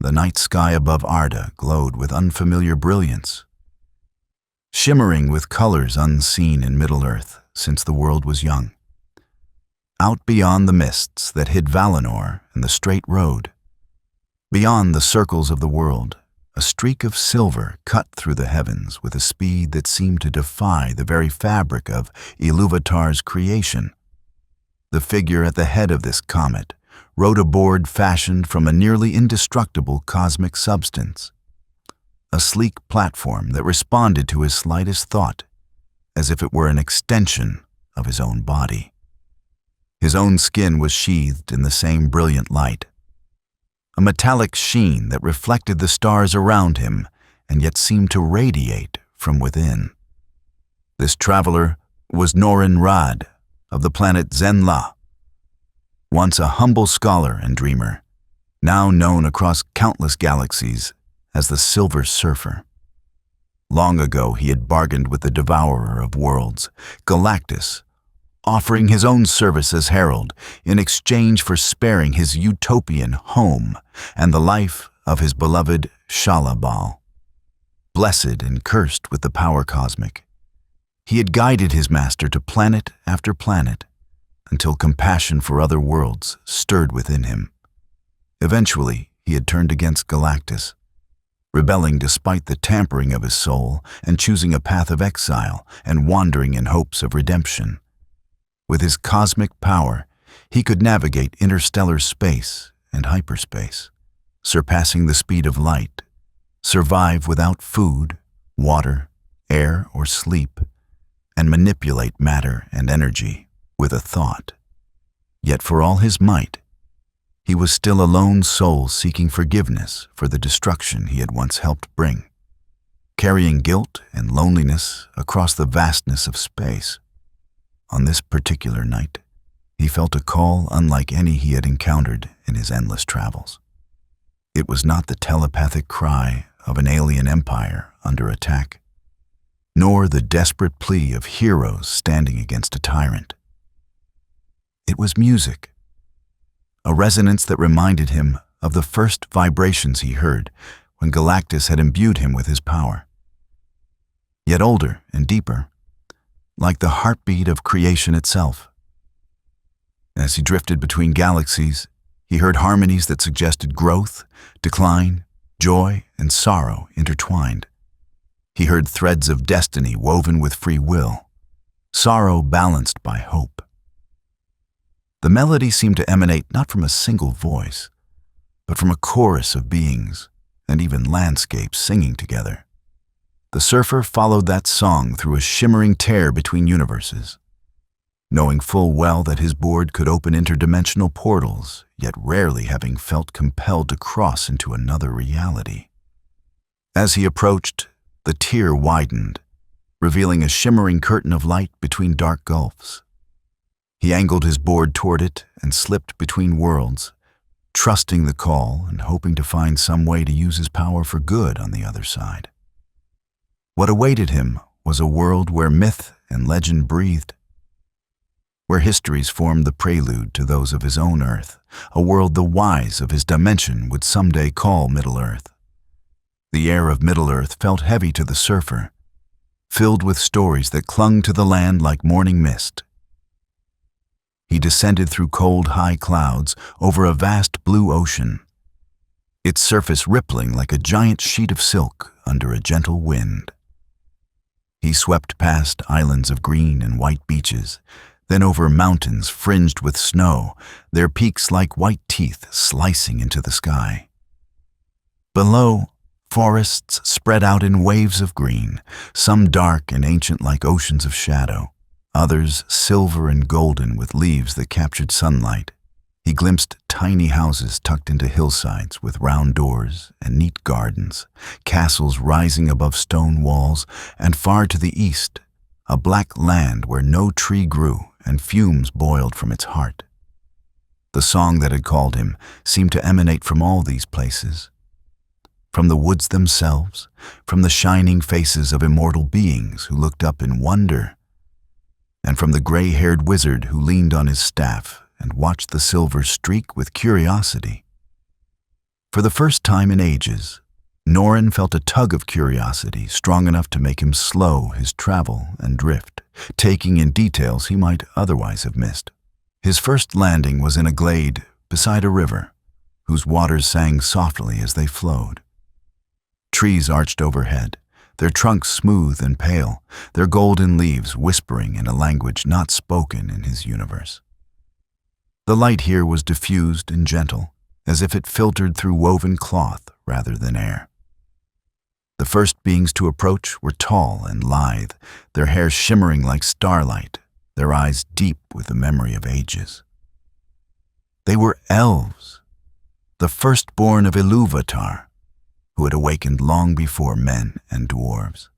the night sky above Arda glowed with unfamiliar brilliance, shimmering with colors unseen in Middle-earth since the world was young. Out beyond the mists that hid Valinor and the straight road, beyond the circles of the world, a streak of silver cut through the heavens with a speed that seemed to defy the very fabric of Ilúvatar's creation. The figure at the head of this comet rode a board fashioned from a nearly indestructible cosmic substance, a sleek platform that responded to his slightest thought as if it were an extension of his own body. His own skin was sheathed in the same brilliant light, a metallic sheen that reflected the stars around him and yet seemed to radiate from within. This traveler was Norrin Radd of the planet Zenla, once a humble scholar and dreamer, now known across countless galaxies as the Silver Surfer. Long ago he had bargained with the devourer of worlds, Galactus, offering his own service as herald in exchange for sparing his utopian home and the life of his beloved Shalabal. Blessed and cursed with the power cosmic, he had guided his master to planet after planet until compassion for other worlds stirred within him. Eventually, he had turned against Galactus, rebelling despite the tampering of his soul and choosing a path of exile and wandering in hopes of redemption. With his cosmic power, he could navigate interstellar space and hyperspace, surpassing the speed of light, survive without food, water, air, or sleep, and manipulate matter and energy with a thought. Yet for all his might, he was still a lone soul seeking forgiveness for the destruction he had once helped bring, carrying guilt and loneliness across the vastness of space. On this particular night, he felt a call unlike any he had encountered in his endless travels. It was not the telepathic cry of an alien empire under attack, nor the desperate plea of heroes standing against a tyrant. It was music, a resonance that reminded him of the first vibrations he heard when Galactus had imbued him with his power. Yet older and deeper, like the heartbeat of creation itself. As he drifted between galaxies, he heard harmonies that suggested growth, decline, joy, and sorrow intertwined. He heard threads of destiny woven with free will, sorrow balanced by hope. The melody seemed to emanate not from a single voice, but from a chorus of beings and even landscapes singing together. The surfer followed that song through a shimmering tear between universes, knowing full well that his board could open interdimensional portals, yet rarely having felt compelled to cross into another reality. As he approached, the tear widened, revealing a shimmering curtain of light between dark gulfs. He angled his board toward it and slipped between worlds, trusting the call and hoping to find some way to use his power for good on the other side. What awaited him was a world where myth and legend breathed, where histories formed the prelude to those of his own Earth, a world the wise of his dimension would someday call Middle-earth. The air of Middle-earth felt heavy to the surfer, filled with stories that clung to the land like morning mist. He descended through cold, high clouds over a vast blue ocean, its surface rippling like a giant sheet of silk under a gentle wind. He swept past islands of green and white beaches, then over mountains fringed with snow, their peaks like white teeth slicing into the sky. Below, forests spread out in waves of green, some dark and ancient like oceans of shadow, others silver and golden with leaves that captured sunlight. He glimpsed tiny houses tucked into hillsides with round doors and neat gardens, castles rising above stone walls, and far to the east, a black land where no tree grew and fumes boiled from its heart. The song that had called him seemed to emanate from all these places, from the woods themselves, from the shining faces of immortal beings who looked up in wonder, and from the gray-haired wizard who leaned on his staff and watched the silver streak with curiosity. For the first time in ages, Norrin felt a tug of curiosity strong enough to make him slow his travel and drift, taking in details he might otherwise have missed. His first landing was in a glade beside a river, whose waters sang softly as they flowed. Trees arched overhead, their trunks smooth and pale, their golden leaves whispering in a language not spoken in his universe. The light here was diffused and gentle, as if it filtered through woven cloth rather than air. The first beings to approach were tall and lithe, their hair shimmering like starlight, their eyes deep with the memory of ages. They were elves, the firstborn of Ilúvatar, who had awakened long before men and dwarves.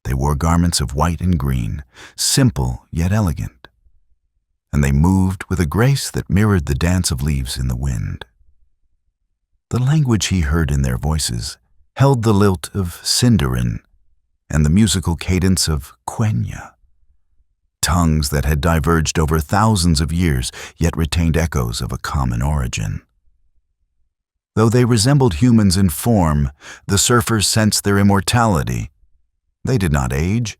They wore garments of white and green, simple yet elegant, and they moved with a grace that mirrored the dance of leaves in the wind. The language he heard in their voices held the lilt of Sindarin and the musical cadence of Quenya, tongues that had diverged over thousands of years yet retained echoes of a common origin. Though they resembled humans in form, the surfers sensed their immortality. They did not age,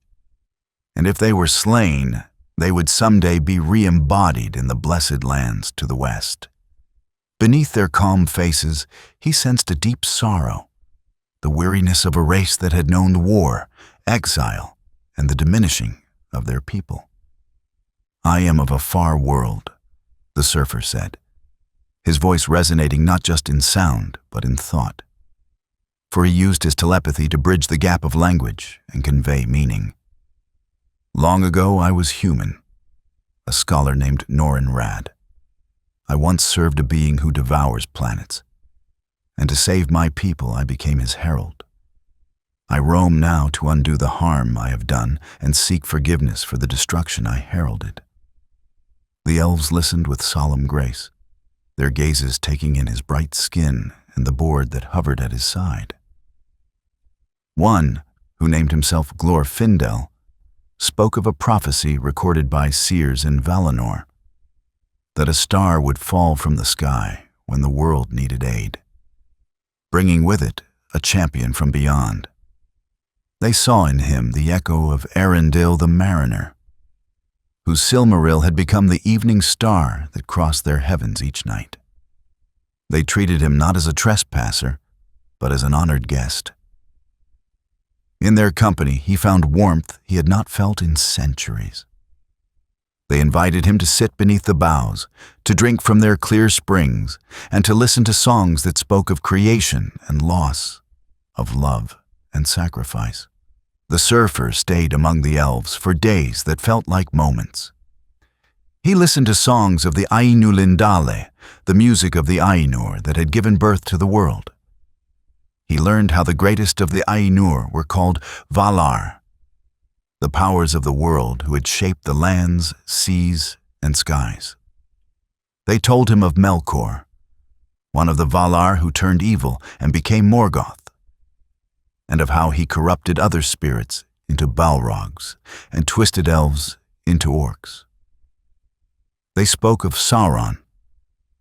and if they were slain, they would someday be re-embodied in the blessed lands to the west. Beneath their calm faces, he sensed a deep sorrow, the weariness of a race that had known war, exile, and the diminishing of their people. "I am of a far world," the surfer said, his voice resonating not just in sound, but in thought. For he used his telepathy to bridge the gap of language and convey meaning. "Long ago I was human, a scholar named Norrin Radd. I once served a being who devours planets, and to save my people I became his herald. I roam now to undo the harm I have done and seek forgiveness for the destruction I heralded." The elves listened with solemn grace, their gazes taking in his bright skin and the board that hovered at his side. One, who named himself Glorfindel, spoke of a prophecy recorded by seers in Valinor, that a star would fall from the sky when the world needed aid, bringing with it a champion from beyond. They saw in him the echo of Arendil the Mariner, whose Silmaril had become the evening star that crossed their heavens each night. They treated him not as a trespasser, but as an honored guest. In their company, he found warmth he had not felt in centuries. They invited him to sit beneath the boughs, to drink from their clear springs, and to listen to songs that spoke of creation and loss, of love and sacrifice. The surfer stayed among the elves for days that felt like moments. He listened to songs of the Ainulindale, the music of the Ainur that had given birth to the world. He learned how the greatest of the Ainur were called Valar, the powers of the world who had shaped the lands, seas, and skies. They told him of Melkor, one of the Valar who turned evil and became Morgoth, and of how he corrupted other spirits into Balrogs and twisted elves into orcs. They spoke of Sauron,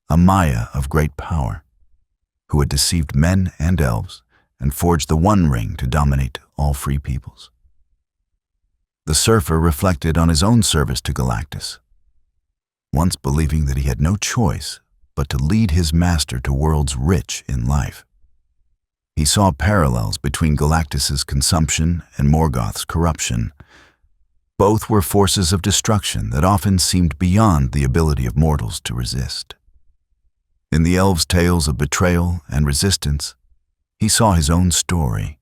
a Maya of great power, who had deceived men and elves and forged the One Ring to dominate all free peoples. The surfer reflected on his own service to Galactus, once believing that he had no choice but to lead his master to worlds rich in life. He saw parallels between Galactus's consumption and Morgoth's corruption. Both were forces of destruction that often seemed beyond the ability of mortals to resist. In the elves' tales of betrayal and resistance, he saw his own story.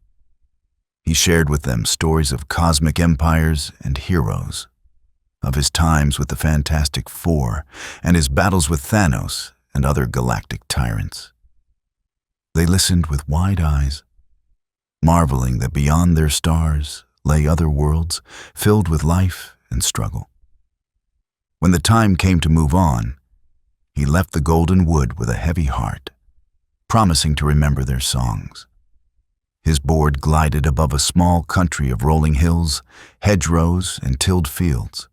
He shared with them stories of cosmic empires and heroes, of his times with the Fantastic Four and his battles with Thanos and other galactic tyrants. They listened with wide eyes, marveling that beyond their stars lay other worlds filled with life and struggle. When the time came to move on, he left the Golden Wood with a heavy heart, promising to remember their songs. His board glided above a small country of rolling hills, hedgerows, and tilled fields.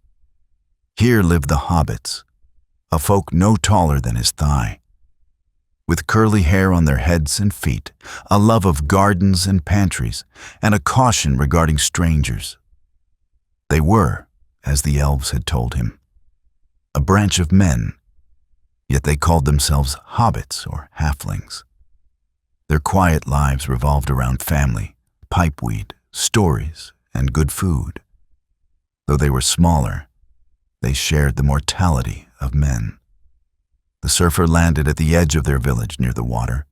Here lived the hobbits, a folk no taller than his thigh. with curly hair on their heads and feet, a love of gardens and pantries, and a caution regarding strangers. They were, as the elves had told him, a branch of men, yet they called themselves hobbits or halflings. Their quiet lives revolved around family, pipeweed, stories, and good food. Though they were smaller, they shared the mortality of men. The surfer landed at the edge of their village near the water,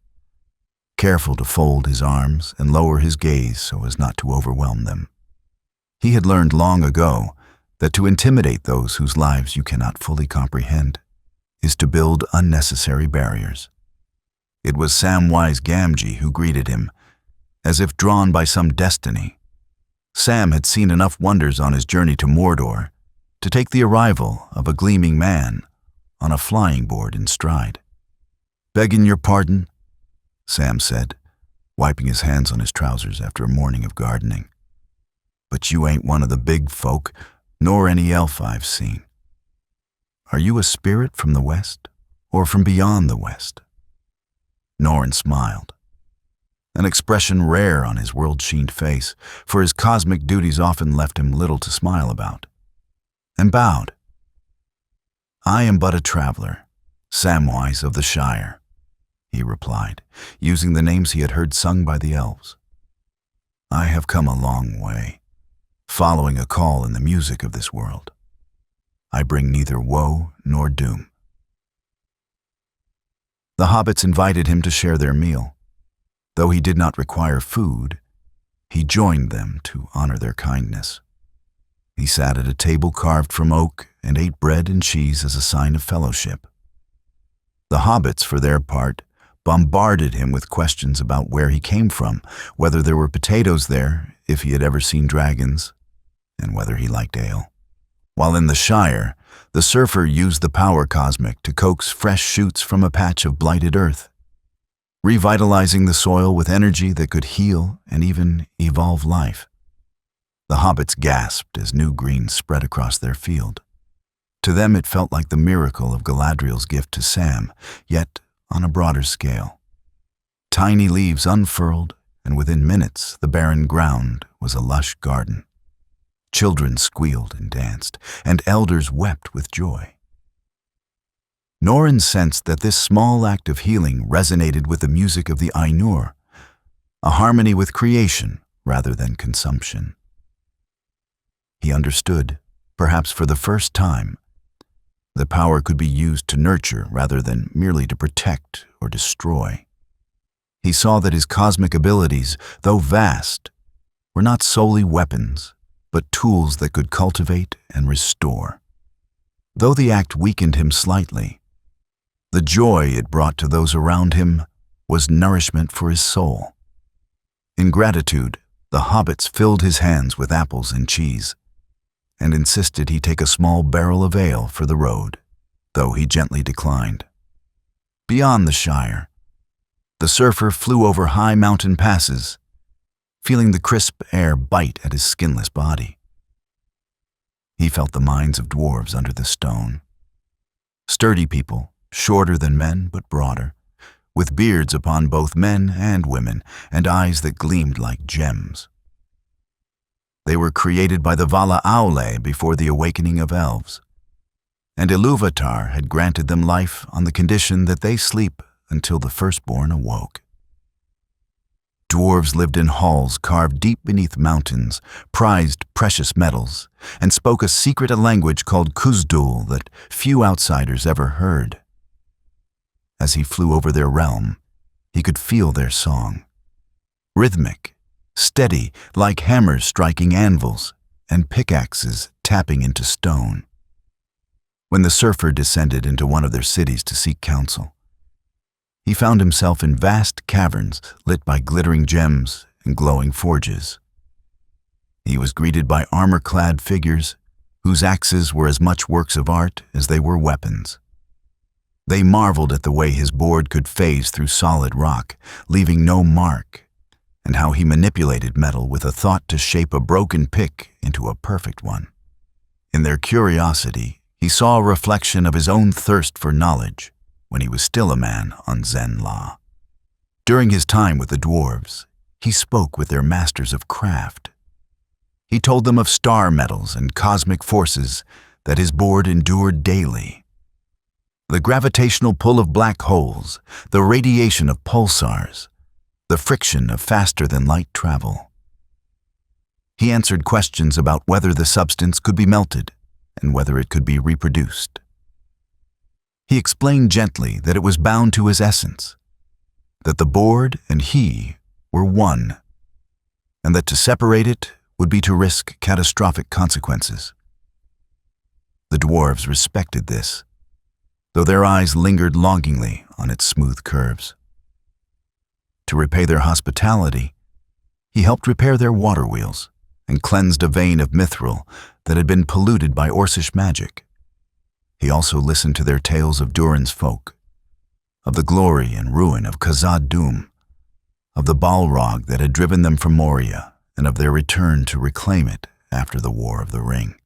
careful to fold his arms and lower his gaze so as not to overwhelm them. He had learned long ago that to intimidate those whose lives you cannot fully comprehend is to build unnecessary barriers. It was Samwise Gamgee who greeted him, as if drawn by some destiny. Sam had seen enough wonders on his journey to Mordor to take the arrival of a gleaming man on a flying board in stride. "Begging your pardon," Sam said, wiping his hands on his trousers after a morning of gardening. "But you ain't one of the big folk, nor any elf I've seen. Are you a spirit from the west, or from beyond the west?" Norrin smiled, an expression rare on his world-sheened face, for his cosmic duties often left him little to smile about, and bowed. "I am but a traveler, Samwise of the Shire," he replied, using the names he had heard sung by the elves. "I have come a long way, following a call in the music of this world. I bring neither woe nor doom." The hobbits invited him to share their meal. Though he did not require food, he joined them to honor their kindness. He sat at a table carved from oak and ate bread and cheese as a sign of fellowship. The hobbits, for their part, bombarded him with questions about where he came from, whether there were potatoes there, if he had ever seen dragons, and whether he liked ale. While in the Shire, the surfer used the power cosmic to coax fresh shoots from a patch of blighted earth, revitalizing the soil with energy that could heal and even evolve life. The hobbits gasped as new green spread across their field. To them it felt like the miracle of Galadriel's gift to Sam, yet on a broader scale. Tiny leaves unfurled, and within minutes the barren ground was a lush garden. Children squealed and danced, and elders wept with joy. Norrin sensed that this small act of healing resonated with the music of the Ainur, a harmony with creation rather than consumption. He understood, perhaps for the first time, that power could be used to nurture rather than merely to protect or destroy. He saw that his cosmic abilities, though vast, were not solely weapons, but tools that could cultivate and restore. Though the act weakened him slightly, the joy it brought to those around him was nourishment for his soul. In gratitude, the hobbits filled his hands with apples and cheese, and insisted he take a small barrel of ale for the road, though he gently declined. Beyond the Shire, the surfer flew over high mountain passes, feeling the crisp air bite at his skinless body. He felt the minds of dwarves under the stone. Sturdy people, shorter than men but broader, with beards upon both men and women, and eyes that gleamed like gems. They were created by the Vala Aule before the awakening of elves, and Ilúvatar had granted them life on the condition that they sleep until the firstborn awoke. Dwarves lived in halls carved deep beneath mountains, prized precious metals, and spoke a secret language called Kuzdul that few outsiders ever heard. As he flew over their realm, he could feel their song. Rhythmic, steady, like hammers striking anvils, and pickaxes tapping into stone. When the surfer descended into one of their cities to seek counsel, he found himself in vast caverns lit by glittering gems and glowing forges. He was greeted by armor-clad figures whose axes were as much works of art as they were weapons. They marveled at the way his board could phase through solid rock, leaving no mark, and how he manipulated metal with a thought to shape a broken pick into a perfect one. In their curiosity, he saw a reflection of his own thirst for knowledge, when he was still a man on Zen-La. During his time with the dwarves, he spoke with their masters of craft. He told them of star metals and cosmic forces that his board endured daily. The gravitational pull of black holes, the radiation of pulsars, the friction of faster-than-light travel. He answered questions about whether the substance could be melted and whether it could be reproduced. He explained gently that it was bound to his essence, that the board and he were one, and that to separate it would be to risk catastrophic consequences. The dwarves respected this, though their eyes lingered longingly on its smooth curves. To repay their hospitality, he helped repair their water wheels and cleansed a vein of mithril that had been polluted by Orcish magic. He also listened to their tales of Durin's folk, of the glory and ruin of Khazad-dûm, of the Balrog that had driven them from Moria, and of their return to reclaim it after the War of the Ring.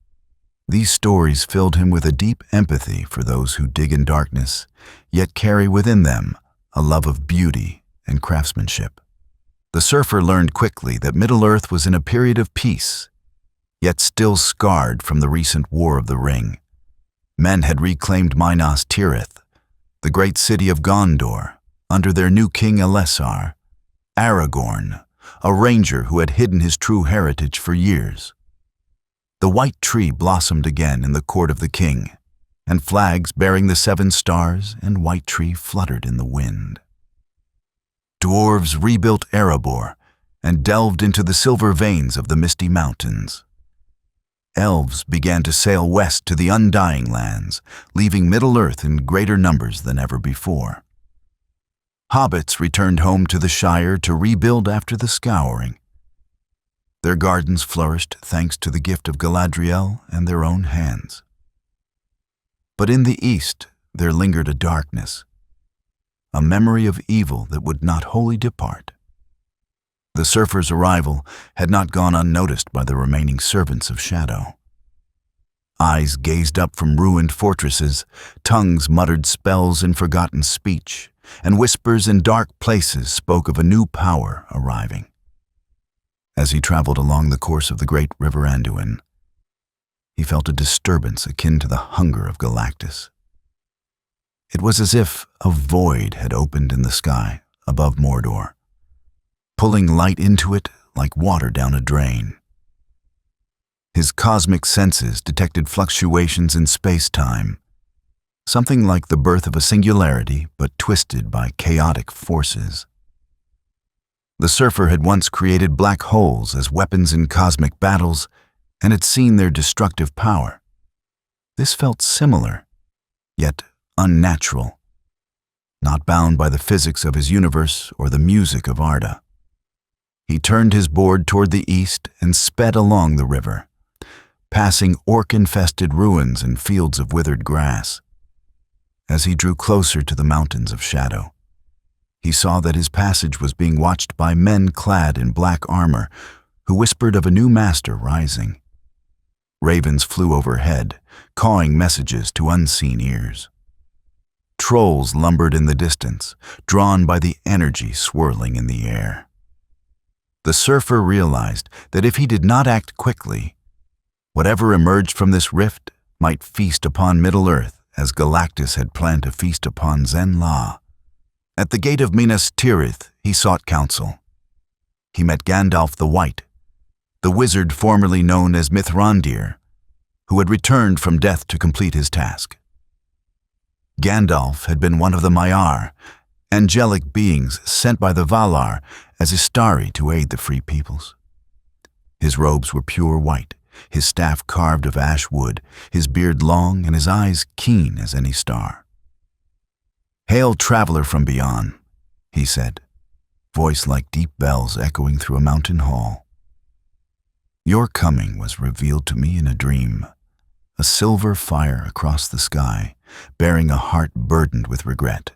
These stories filled him with a deep empathy for those who dig in darkness, yet carry within them a love of beauty and craftsmanship. The surfer learned quickly that Middle-earth was in a period of peace, yet still scarred from the recent War of the Ring. Men had reclaimed Minas Tirith, the great city of Gondor, under their new king Elessar, Aragorn, a ranger who had hidden his true heritage for years. The white tree blossomed again in the court of the king, and flags bearing the 7 stars and white tree fluttered in the wind. Dwarves rebuilt Erebor and delved into the silver veins of the misty mountains. Elves began to sail west to the Undying Lands, leaving Middle-earth in greater numbers than ever before. Hobbits returned home to the Shire to rebuild after the Scouring. Their gardens flourished thanks to the gift of Galadriel and their own hands. But in the east there lingered a darkness, a memory of evil that would not wholly depart. The surfer's arrival had not gone unnoticed by the remaining servants of Shadow. Eyes gazed up from ruined fortresses, tongues muttered spells in forgotten speech, and whispers in dark places spoke of a new power arriving. As he traveled along the course of the great river Anduin, he felt a disturbance akin to the hunger of Galactus. It was as if a void had opened in the sky above Mordor, pulling light into it like water down a drain. His cosmic senses detected fluctuations in space-time, something like the birth of a singularity but twisted by chaotic forces. The surfer had once created black holes as weapons in cosmic battles and had seen their destructive power. This felt similar, yet unnatural, not bound by the physics of his universe or the music of Arda. He turned his board toward the east and sped along the river, passing orc-infested ruins and fields of withered grass. As he drew closer to the mountains of Shadow, he saw that his passage was being watched by men clad in black armor who whispered of a new master rising. Ravens flew overhead, cawing messages to unseen ears. Trolls lumbered in the distance, drawn by the energy swirling in the air. The surfer realized that if he did not act quickly, whatever emerged from this rift might feast upon Middle-earth as Galactus had planned to feast upon Zen-La. At the gate of Minas Tirith, he sought counsel. He met Gandalf the White, the wizard formerly known as Mithrandir, who had returned from death to complete his task. Gandalf had been one of the Maiar, angelic beings sent by the Valar as Istari to aid the free peoples. His robes were pure white, his staff carved of ash wood, his beard long and his eyes keen as any star. "Hail, traveler from beyond," he said, voice like deep bells echoing through a mountain hall. "Your coming was revealed to me in a dream, a silver fire across the sky, bearing a heart burdened with regret.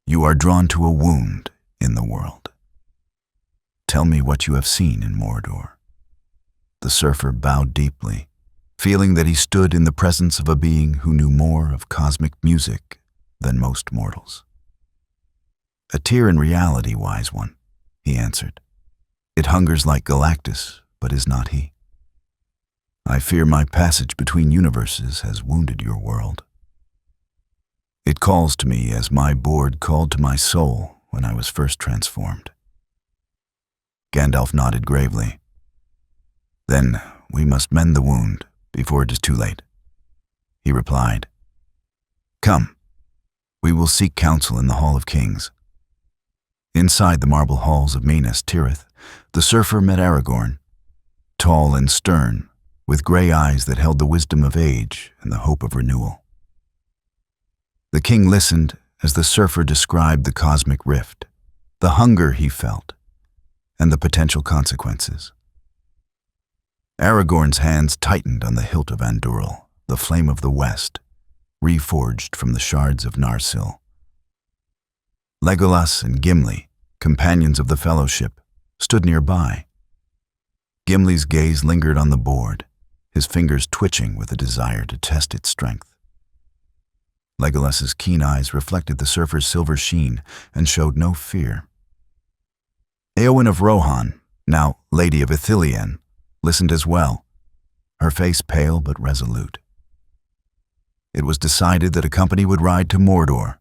You are drawn to a wound in the world. Tell me what you have seen in Mordor." The surfer bowed deeply, feeling that he stood in the presence of a being who knew more of cosmic music than most mortals. A tear in reality, wise one, he answered. It hungers like Galactus, but is not he. I fear my passage between universes has wounded your world. It calls to me as my board called to my soul when I was first transformed. Gandalf nodded gravely. Then we must mend the wound before it is too late, he replied. Come, we will seek counsel in the Hall of Kings. Inside the marble halls of Minas Tirith, the surfer met Aragorn, tall and stern, with gray eyes that held the wisdom of age and the hope of renewal. The king listened as the surfer described the cosmic rift, the hunger he felt, and the potential consequences. Aragorn's hands tightened on the hilt of Andúril, the flame of the west, reforged from the shards of Narsil. Legolas and Gimli, companions of the fellowship, stood nearby. Gimli's gaze lingered on the board, his fingers twitching with a desire to test its strength. Legolas's keen eyes reflected the surfer's silver sheen and showed no fear. Éowyn of Rohan, now Lady of Ithilien, listened as well, her face pale but resolute. It was decided that a company would ride to Mordor.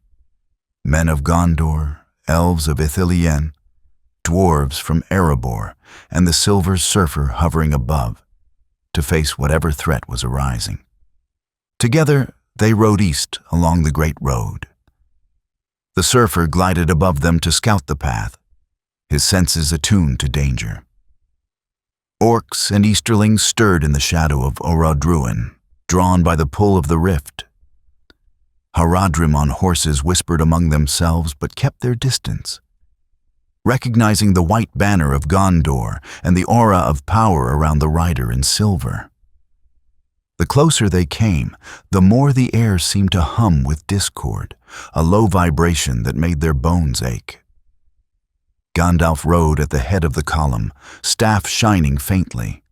Men of Gondor, elves of Ithilien, dwarves from Erebor, and the silver surfer hovering above, to face whatever threat was arising. Together, they rode east along the great road. The surfer glided above them to scout the path, his senses attuned to danger. Orcs and Easterlings stirred in the shadow of Orodruin, drawn by the pull of the rift. Haradrim on horses whispered among themselves but kept their distance, recognizing the white banner of Gondor and the aura of power around the rider in silver. The closer they came, the more the air seemed to hum with discord, a low vibration that made their bones ache. Gandalf rode at the head of the column, staff shining faintly.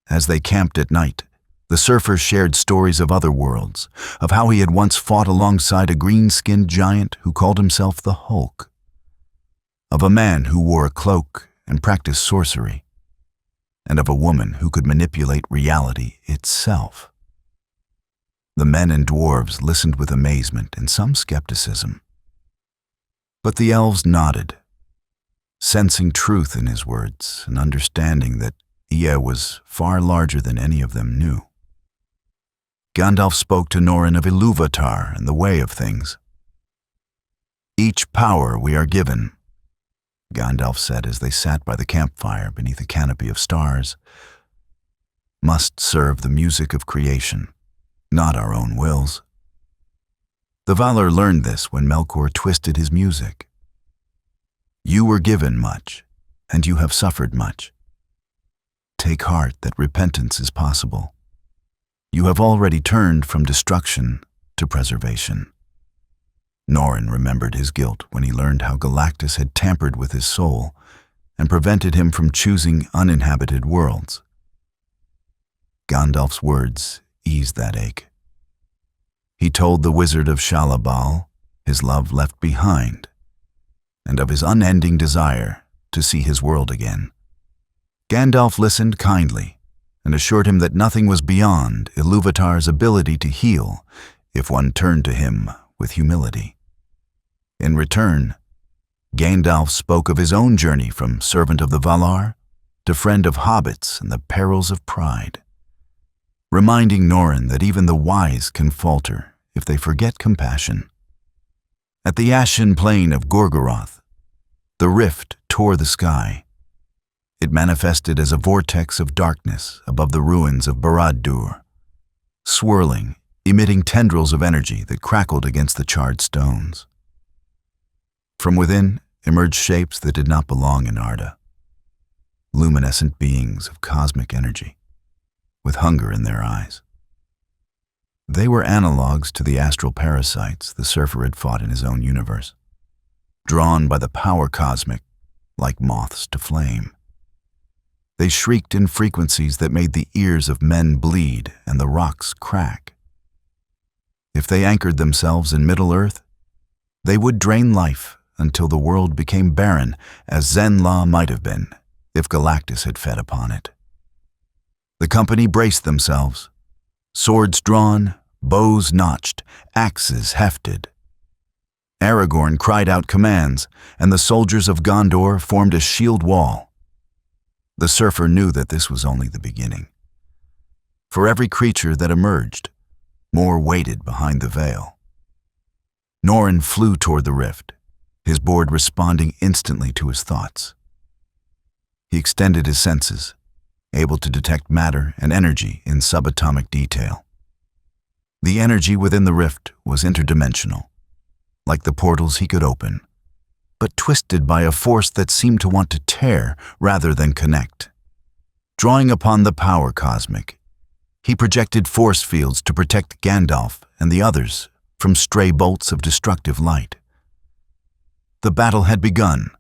As they camped at night, the surfer shared stories of other worlds, of how he had once fought alongside a green-skinned giant who called himself the Hulk, of a man who wore a cloak and practiced sorcery, and of a woman who could manipulate reality itself. The men and dwarves listened with amazement and some skepticism. But the elves nodded, sensing truth in his words and understanding that Ea was far larger than any of them knew. Gandalf spoke to Norrin of Ilúvatar and the way of things. Each power we are given, Gandalf said as they sat by the campfire beneath a canopy of stars, must serve the music of creation, not our own wills. The Valar learned this when Melkor twisted his music. You were given much, and you have suffered much. Take heart that repentance is possible. You have already turned from destruction to preservation. Norrin remembered his guilt when he learned how Galactus had tampered with his soul and prevented him from choosing uninhabited worlds. Gandalf's words eased that ache. He told the wizard of Shalabal his love left behind, and of his unending desire to see his world again. Gandalf listened kindly and assured him that nothing was beyond Ilúvatar's ability to heal if one turned to him with humility. In return, Gandalf spoke of his own journey from servant of the Valar to friend of hobbits and the perils of pride, reminding Norrin that even the wise can falter if they forget compassion. At the ashen plain of Gorgoroth, the rift tore the sky. It manifested as a vortex of darkness above the ruins of Barad-dûr, swirling, emitting tendrils of energy that crackled against the charred stones. From within emerged shapes that did not belong in Arda, luminescent beings of cosmic energy, with hunger in their eyes. They were analogues to the astral parasites the surfer had fought in his own universe, drawn by the power cosmic like moths to flame. They shrieked in frequencies that made the ears of men bleed and the rocks crack. If they anchored themselves in Middle-earth, they would drain life until the world became barren, as Zenla might have been if Galactus had fed upon it. The company braced themselves, swords drawn, bows notched, axes hefted. Aragorn cried out commands, and the soldiers of Gondor formed a shield wall. The surfer knew that this was only the beginning. For every creature that emerged, more waited behind the veil. Norrin flew toward the rift, his board responding instantly to his thoughts. He extended his senses, able to detect matter and energy in subatomic detail. The energy within the rift was interdimensional, like the portals he could open, but twisted by a force that seemed to want to tear rather than connect. Drawing upon the power cosmic, he projected force fields to protect Gandalf and the others from stray bolts of destructive light. The battle had begun.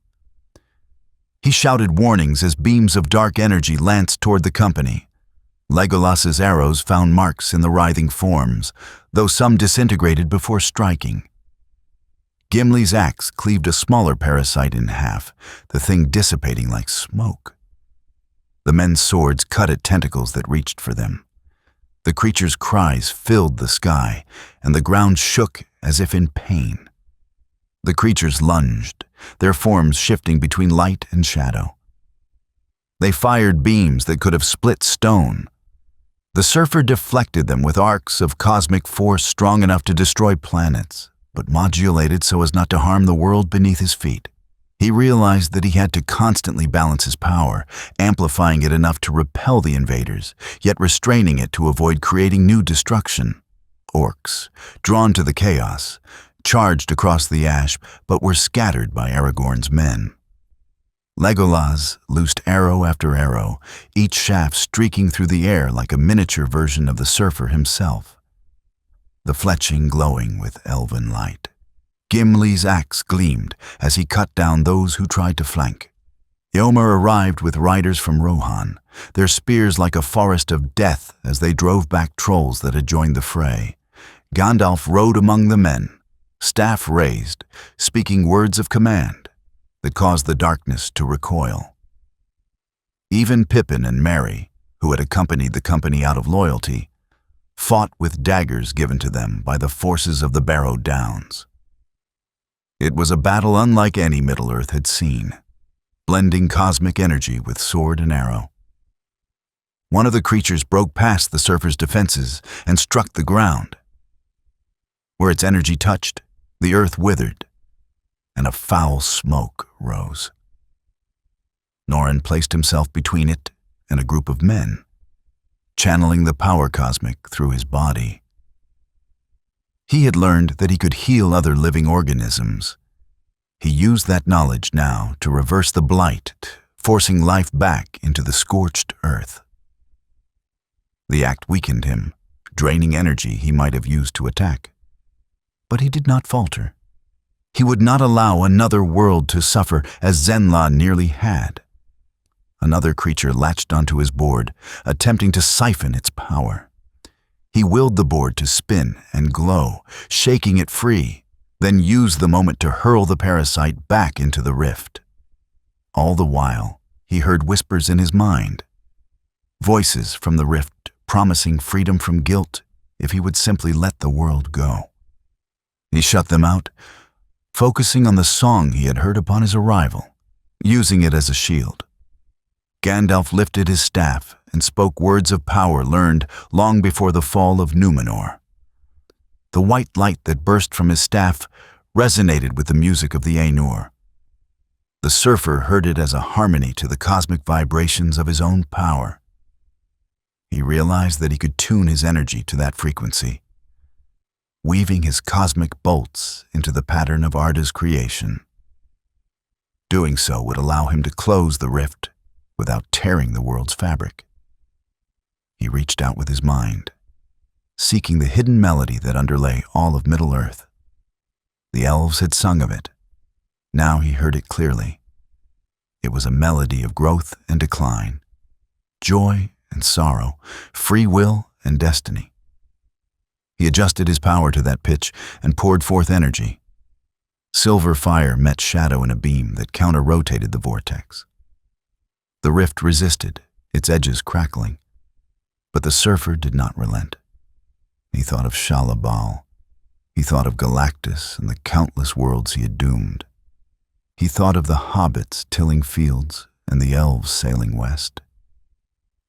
He shouted warnings as beams of dark energy lanced toward the company. Legolas's arrows found marks in the writhing forms, though some disintegrated before striking. Gimli's axe cleaved a smaller parasite in half, the thing dissipating like smoke. The men's swords cut at tentacles that reached for them. The creature's cries filled the sky, and the ground shook as if in pain. The creatures lunged, their forms shifting between light and shadow. They fired beams that could have split stone. The surfer deflected them with arcs of cosmic force strong enough to destroy planets, but modulated so as not to harm the world beneath his feet. He realized that he had to constantly balance his power, amplifying it enough to repel the invaders, yet restraining it to avoid creating new destruction. Orcs, drawn to the chaos, charged across the ash, but were scattered by Aragorn's men. Legolas loosed arrow after arrow, each shaft streaking through the air like a miniature version of the surfer himself, the fletching glowing with elven light. Gimli's axe gleamed as he cut down those who tried to flank. Éomer arrived with riders from Rohan, their spears like a forest of death as they drove back trolls that had joined the fray. Gandalf rode among the men, staff raised, speaking words of command that caused the darkness to recoil. Even Pippin and Merry, who had accompanied the company out of loyalty, fought with daggers given to them by the forces of the Barrow Downs. It was a battle unlike any Middle-earth had seen, blending cosmic energy with sword and arrow. One of the creatures broke past the surfer's defenses and struck the ground. Where its energy touched, the earth withered, and a foul smoke rose. Norrin placed himself between it and a group of men, channeling the power cosmic through his body. He had learned that he could heal other living organisms. He used that knowledge now to reverse the blight, forcing life back into the scorched earth. The act weakened him, draining energy he might have used to attack. But he did not falter. He would not allow another world to suffer as Zenla nearly had. Another creature latched onto his board, attempting to siphon its power. He willed the board to spin and glow, shaking it free, then used the moment to hurl the parasite back into the rift. All the while, he heard whispers in his mind, voices from the rift promising freedom from guilt if he would simply let the world go. He shut them out, focusing on the song he had heard upon his arrival, using it as a shield. Gandalf lifted his staff and spoke words of power learned long before the fall of Númenor. The white light that burst from his staff resonated with the music of the Ainur. The surfer heard it as a harmony to the cosmic vibrations of his own power. He realized that he could tune his energy to that frequency, weaving his cosmic bolts into the pattern of Arda's creation. Doing so would allow him to close the rift without tearing the world's fabric. He reached out with his mind, seeking the hidden melody that underlay all of Middle-earth. The elves had sung of it. Now he heard it clearly. It was a melody of growth and decline, joy and sorrow, free will and destiny. He adjusted his power to that pitch and poured forth energy. Silver fire met shadow in a beam that counter-rotated the vortex. The rift resisted, its edges crackling. But the surfer did not relent. He thought of Shalabal. He thought of Galactus and the countless worlds he had doomed. He thought of the hobbits tilling fields and the elves sailing west.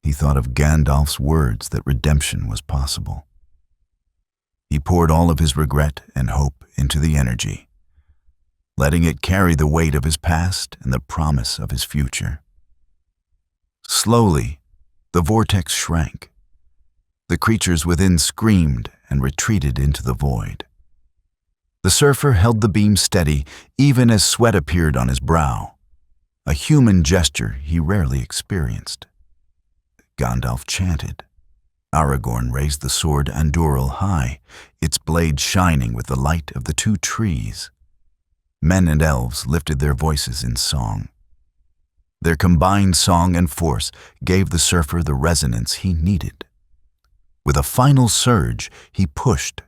He thought of Gandalf's words that redemption was possible. He poured all of his regret and hope into the energy, letting it carry the weight of his past and the promise of his future. Slowly, the vortex shrank. The creatures within screamed and retreated into the void. The surfer held the beam steady even as sweat appeared on his brow, a human gesture he rarely experienced. Gandalf chanted. Aragorn raised the sword Andúril high, its blade shining with the light of the two trees. Men and elves lifted their voices in song. Their combined song and force gave the surfer the resonance he needed. With a final surge, he pushed,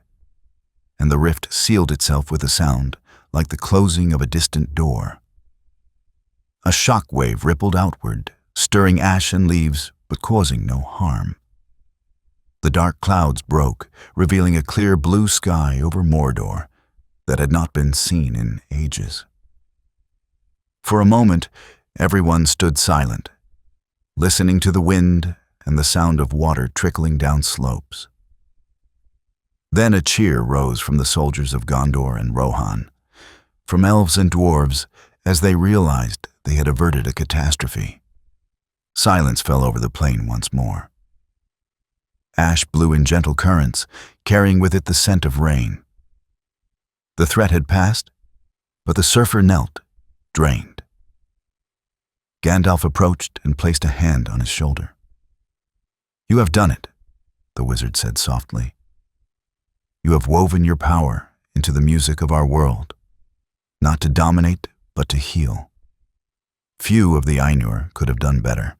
and the rift sealed itself with a sound like the closing of a distant door. A shock wave rippled outward, stirring ash and leaves but causing no harm. The dark clouds broke, revealing a clear blue sky over Mordor that had not been seen in ages. For a moment, everyone stood silent, listening to the wind and the sound of water trickling down slopes. Then a cheer rose from the soldiers of Gondor and Rohan, from elves and dwarves, as they realized they had averted a catastrophe. Silence fell over the plain once more. Ash blew in gentle currents, carrying with it the scent of rain. The threat had passed, but the surfer knelt, drained. Gandalf approached and placed a hand on his shoulder. "You have done it," the wizard said softly. "You have woven your power into the music of our world, not to dominate, but to heal. Few of the Ainur could have done better.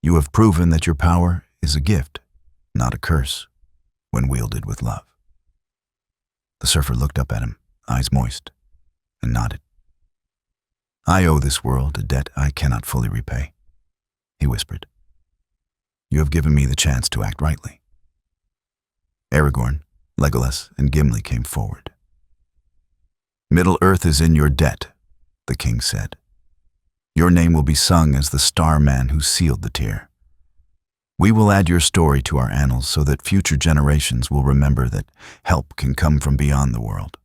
You have proven that your power is a gift, not a curse, when wielded with love." The surfer looked up at him, eyes moist, and nodded. "I owe this world a debt I cannot fully repay," he whispered. "You have given me the chance to act rightly." Aragorn, Legolas, and Gimli came forward. "Middle-earth is in your debt," the king said. "Your name will be sung as the Starman who sealed the tear. We will add your story to our annals so that future generations will remember that help can come from beyond the world."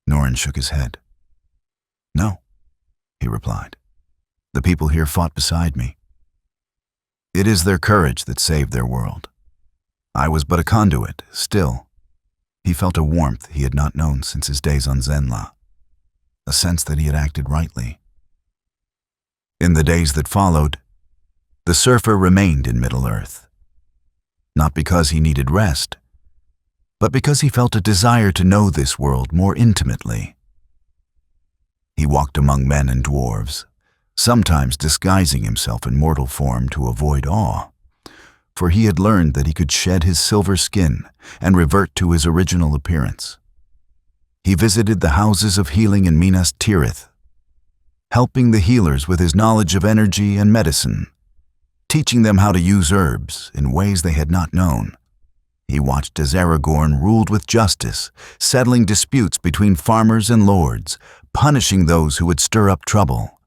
Norrin shook his head. "No," he replied. "The people here fought beside me. It is their courage that saved their world. I was but a conduit, still." He felt a warmth he had not known since his days on Zenla, a sense that he had acted rightly. In the days that followed, the surfer remained in Middle-earth, not because he needed rest, but because he felt a desire to know this world more intimately. He walked among men and dwarves, sometimes disguising himself in mortal form to avoid awe, for he had learned that he could shed his silver skin and revert to his original appearance. He visited the houses of healing in Minas Tirith, helping the healers with his knowledge of energy and medicine, teaching them how to use herbs in ways they had not known. He watched as Aragorn ruled with justice, settling disputes between farmers and lords, punishing those who would stir up trouble,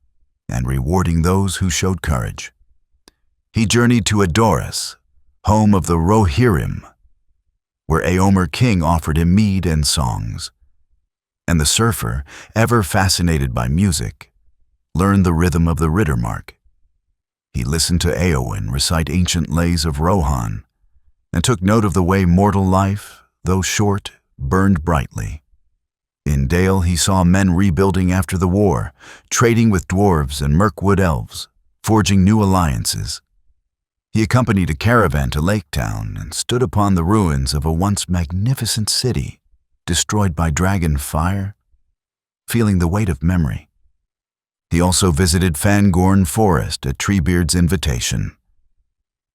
and rewarding those who showed courage. He journeyed to Edoras, home of the Rohirrim, where Éomer King offered him mead and songs. And the surfer, ever fascinated by music, learned the rhythm of the Riddermark. He listened to Éowyn recite ancient lays of Rohan, and took note of the way mortal life, though short, burned brightly. In Dale he saw men rebuilding after the war, trading with dwarves and Mirkwood elves, forging new alliances. He accompanied a caravan to Lake Town and stood upon the ruins of a once magnificent city, destroyed by dragon fire, feeling the weight of memory. He also visited Fangorn Forest at Treebeard's invitation.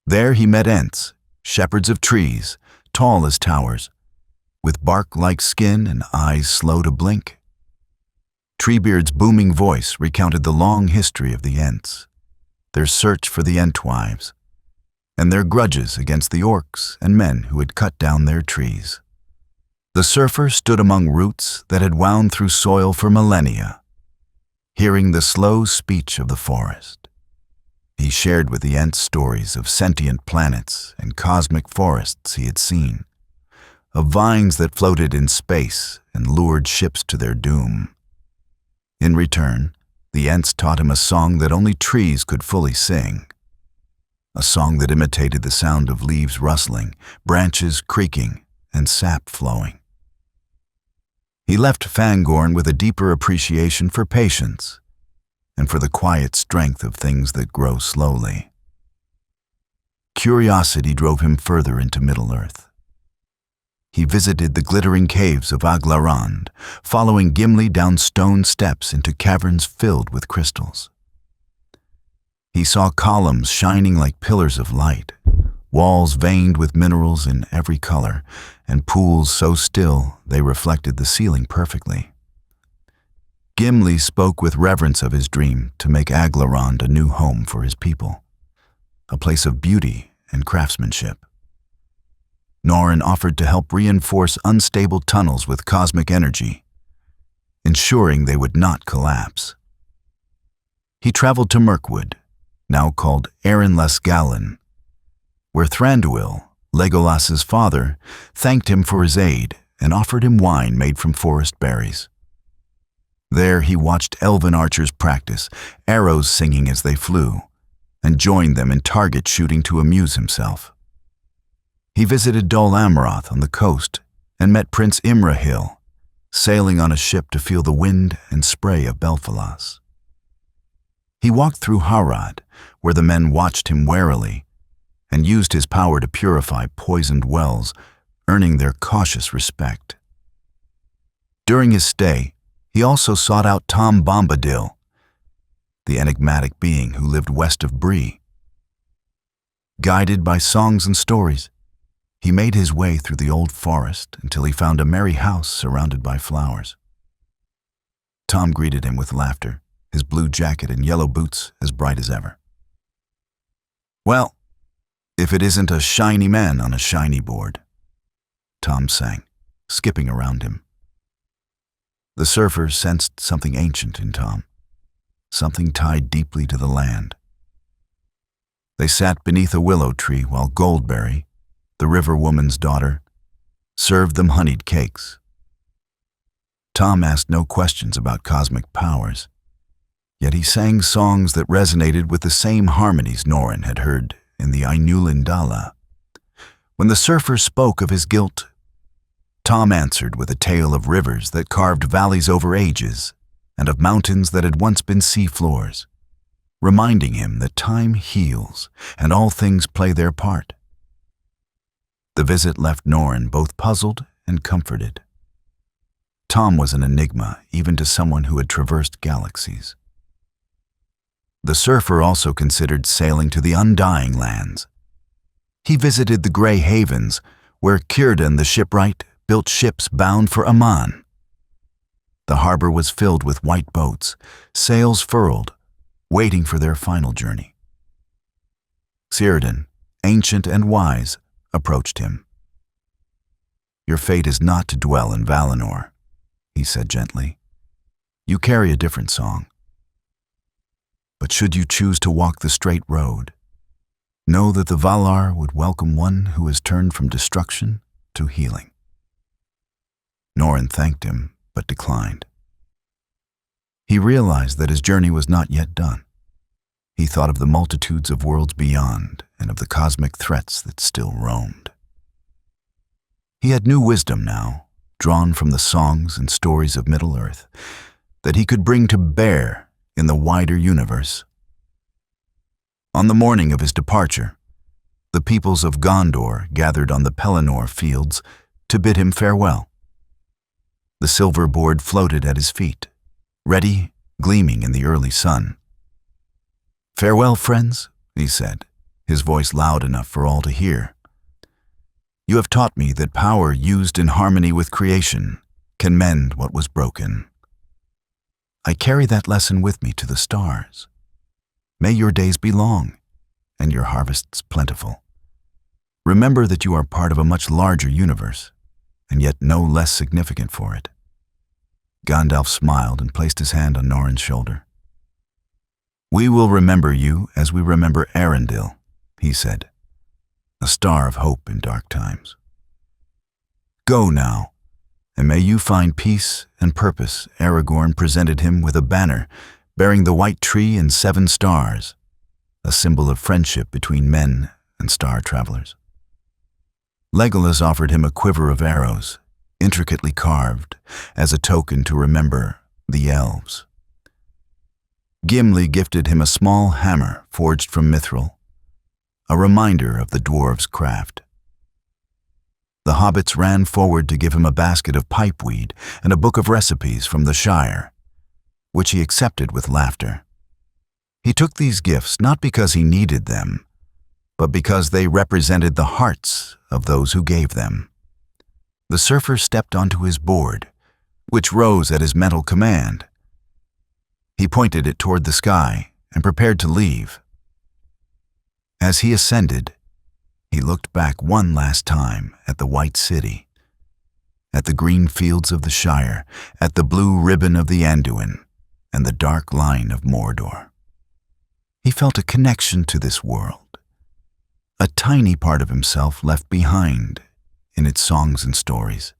There he met Ents, shepherds of trees, tall as towers, with bark-like skin and eyes slow to blink. Treebeard's booming voice recounted the long history of the Ents, their search for the Entwives, and their grudges against the orcs and men who had cut down their trees. The surfer stood among roots that had wound through soil for millennia, hearing the slow speech of the forest. He shared with the Ents stories of sentient planets and cosmic forests he had seen, of vines that floated in space and lured ships to their doom. In return, the Ents taught him a song that only trees could fully sing, a song that imitated the sound of leaves rustling, branches creaking, and sap flowing. He left Fangorn with a deeper appreciation for patience and for the quiet strength of things that grow slowly. Curiosity drove him further into Middle-earth. He visited the glittering caves of Aglarond, following Gimli down stone steps into caverns filled with crystals. He saw columns shining like pillars of light, walls veined with minerals in every color, and pools so still they reflected the ceiling perfectly. Gimli spoke with reverence of his dream to make Aglarond a new home for his people, a place of beauty and craftsmanship. Norrin offered to help reinforce unstable tunnels with cosmic energy, ensuring they would not collapse. He traveled to Mirkwood, now called Erinlesgallen, where Thranduil, Legolas's father, thanked him for his aid and offered him wine made from forest berries. There he watched elven archers practice, arrows singing as they flew, and joined them in target shooting to amuse himself. He visited Dol Amroth on the coast and met Prince Imrahil, sailing on a ship to feel the wind and spray of Belfalas. He walked through Harad, where the men watched him warily, and used his power to purify poisoned wells, earning their cautious respect. During his stay, he also sought out Tom Bombadil, the enigmatic being who lived west of Bree. Guided by songs and stories, he made his way through the old forest until he found a merry house surrounded by flowers. Tom greeted him with laughter, his blue jacket and yellow boots as bright as ever. "Well, if it isn't a shiny man on a shiny board," Tom sang, skipping around him. The surfer sensed something ancient in Tom, something tied deeply to the land. They sat beneath a willow tree while Goldberry, the river woman's daughter, served them honeyed cakes. Tom asked no questions about cosmic powers, yet he sang songs that resonated with the same harmonies Norrin had heard in the Ainulindala. When the surfer spoke of his guilt, Tom answered with a tale of rivers that carved valleys over ages and of mountains that had once been sea floors, reminding him that time heals and all things play their part. The visit left Norrin both puzzled and comforted. Tom was an enigma even to someone who had traversed galaxies. The surfer also considered sailing to the Undying Lands. He visited the Grey Havens, where Círdan the shipwright built ships bound for Aman. The harbor was filled with white boats, sails furled, waiting for their final journey. Círdan, ancient and wise, approached him. "Your fate is not to dwell in Valinor," he said gently. "You carry a different song. But should you choose to walk the straight road, know that the Valar would welcome one who has turned from destruction to healing." Norrin thanked him, but declined. He realized that his journey was not yet done. He thought of the multitudes of worlds beyond and of the cosmic threats that still roamed. He had new wisdom now, drawn from the songs and stories of Middle-earth, that he could bring to bear in the wider universe. On the morning of his departure, the peoples of Gondor gathered on the Pelennor fields to bid him farewell. The silver board floated at his feet, ready, gleaming in the early sun. "Farewell, friends," he said, his voice loud enough for all to hear. You have taught me that power used in harmony with creation can mend what was broken. I carry that lesson with me to the stars. May your days be long, and your harvests plentiful. Remember that you are part of a much larger universe, and yet no less significant for it. Gandalf smiled and placed his hand on Norrin's shoulder. We will remember you as we remember Arendil, he said, a star of hope in dark times. Go now, and may you find peace and purpose. Aragorn presented him with a banner bearing the white tree and 7 stars, a symbol of friendship between men and star travelers. Legolas offered him a quiver of arrows, intricately carved, as a token to remember the elves. Gimli gifted him a small hammer forged from mithril, a reminder of the dwarves' craft. The hobbits ran forward to give him a basket of pipeweed and a book of recipes from the Shire, which he accepted with laughter. He took these gifts not because he needed them, but because they represented the hearts of those who gave them. The surfer stepped onto his board, which rose at his mental command. He pointed it toward the sky and prepared to leave. As he ascended, he looked back one last time at the White City, at the green fields of the Shire, at the blue ribbon of the Anduin, and the dark line of Mordor. He felt a connection to this world, a tiny part of himself left behind in its songs and stories.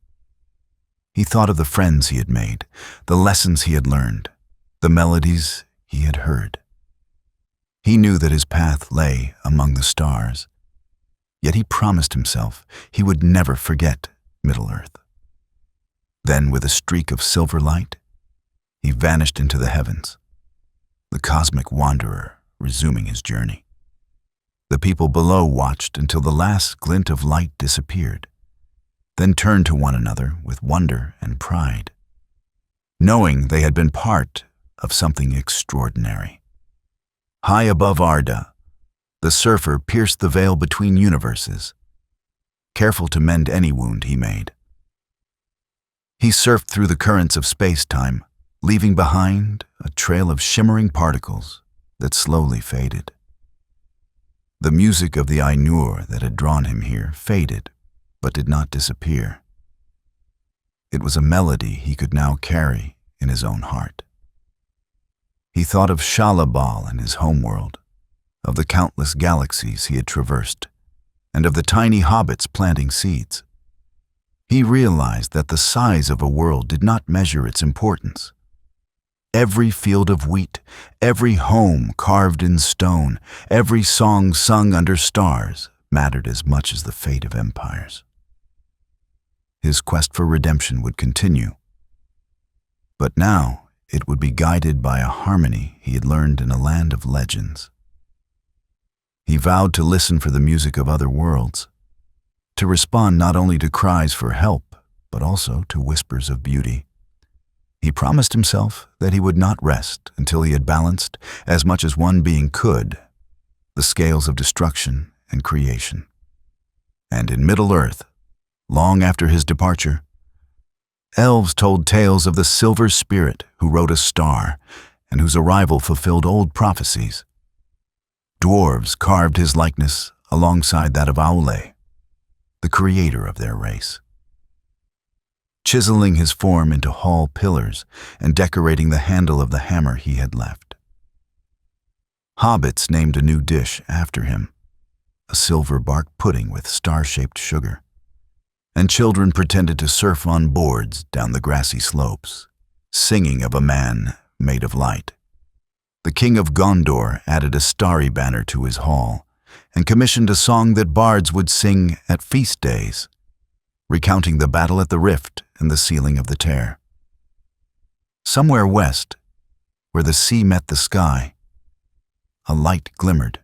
He thought of the friends he had made, the lessons he had learned, the melodies he had heard. He knew that his path lay among the stars, yet he promised himself he would never forget Middle-earth. Then, with a streak of silver light, he vanished into the heavens, the cosmic wanderer resuming his journey. The people below watched until the last glint of light disappeared, then turned to one another with wonder and pride, knowing they had been part of something extraordinary. High above Arda, the surfer pierced the veil between universes, careful to mend any wound he made. He surfed through the currents of space-time, leaving behind a trail of shimmering particles that slowly faded. The music of the Ainur that had drawn him here faded, but did not disappear. It was a melody he could now carry in his own heart. He thought of Shalabal and his homeworld, of the countless galaxies he had traversed, and of the tiny hobbits planting seeds. He realized that the size of a world did not measure its importance. Every field of wheat, every home carved in stone, every song sung under stars mattered as much as the fate of empires. His quest for redemption would continue, but now it would be guided by a harmony he had learned in a land of legends. He vowed to listen for the music of other worlds, to respond not only to cries for help, but also to whispers of beauty. He promised himself that he would not rest until he had balanced, as much as one being could, the scales of destruction and creation. And in Middle-earth, long after his departure, elves told tales of the silver spirit who rode a star and whose arrival fulfilled old prophecies. Dwarves carved his likeness alongside that of Aule, the creator of their race, chiseling his form into hall pillars and decorating the handle of the hammer he had left. Hobbits named a new dish after him, a silver bark pudding with star-shaped sugar, and children pretended to surf on boards down the grassy slopes, singing of a man made of light. The king of Gondor added a starry banner to his hall and commissioned a song that bards would sing at feast days, recounting the battle at the rift and the sealing of the tear. Somewhere west, where the sea met the sky, a light glimmered,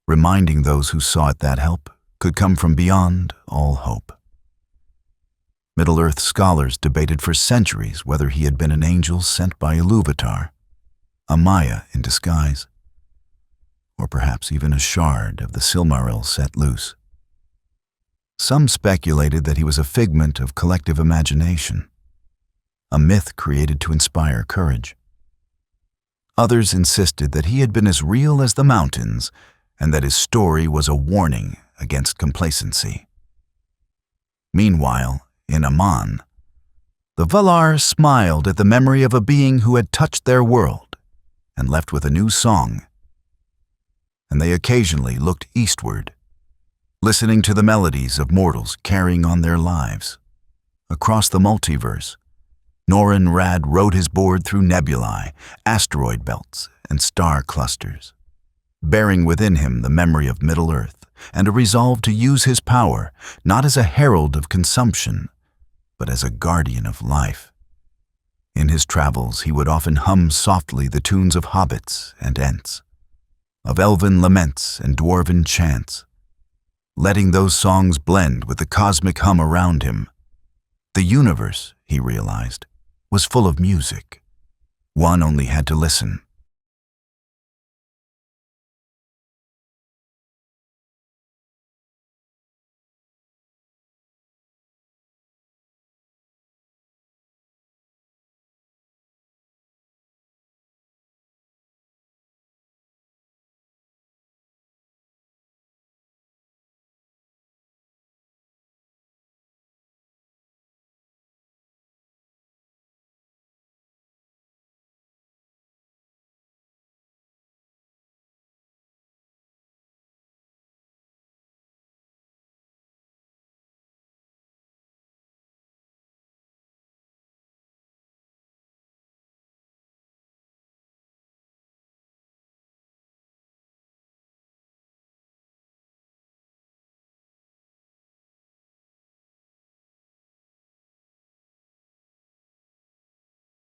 reminding those who saw it that help could come from beyond all hope. Middle-earth scholars debated for centuries whether he had been an angel sent by Ilúvatar, a Maya in disguise, or perhaps even a shard of the Silmaril set loose. Some speculated that he was a figment of collective imagination, a myth created to inspire courage. Others insisted that he had been as real as the mountains and that his story was a warning against complacency. Meanwhile, in Aman, the Valar smiled at the memory of a being who had touched their world and left with a new song. And they occasionally looked eastward, listening to the melodies of mortals carrying on their lives. Across the multiverse, Norrin Radd rode his board through nebulae, asteroid belts, and star clusters, bearing within him the memory of Middle-earth and a resolve to use his power not as a herald of consumption, but as a guardian of life. In his travels, he would often hum softly the tunes of hobbits and ents, of elven laments and dwarven chants, letting those songs blend with the cosmic hum around him. The universe, he realized, was full of music. One only had to listen.